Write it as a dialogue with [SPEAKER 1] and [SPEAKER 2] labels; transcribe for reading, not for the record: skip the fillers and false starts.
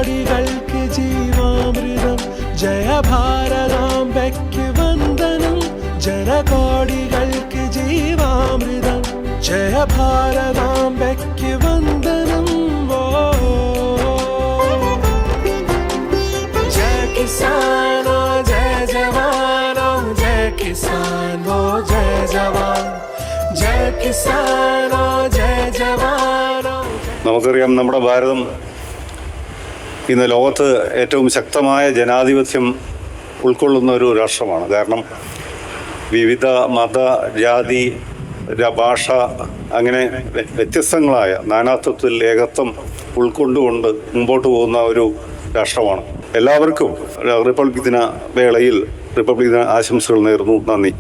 [SPEAKER 1] ജനകോടികൾക്ക് ജീവാമൃതം ജയ ഭാരതാംബയ്ക്ക് വന്ദനം ജനകോടികൾക്ക് ജീവാമൃതം ജയ ഭാരതാംബയ്ക്ക് വന്ദനം ജയ കിസാനോ ജയ ജവാനോ ജയ കിസാനോ ജയ ജവാൻ ജയ കിസാനോ ജയ ജവാനോ.
[SPEAKER 2] നമുക്കറിയാം, നമ്മുടെ ഭാരതം ഇന്ന് ലോകത്ത് ഏറ്റവും ശക്തമായ ജനാധിപത്യം ഉൾക്കൊള്ളുന്ന ഒരു രാഷ്ട്രമാണ്. കാരണം വിവിധ മത, ജാതി, ഭാഷ അങ്ങനെ വ്യത്യസ്തങ്ങളായ നാനാത്വത്തിൽ ഏകത്വം ഉൾക്കൊണ്ടുകൊണ്ട് മുമ്പോട്ട് പോകുന്ന ഒരു രാഷ്ട്രമാണ്. എല്ലാവർക്കും റിപ്പബ്ലിക് ദിന വേളയിൽ റിപ്പബ്ലിക് ദിന ആശംസകൾ നേർന്നു. നന്ദി.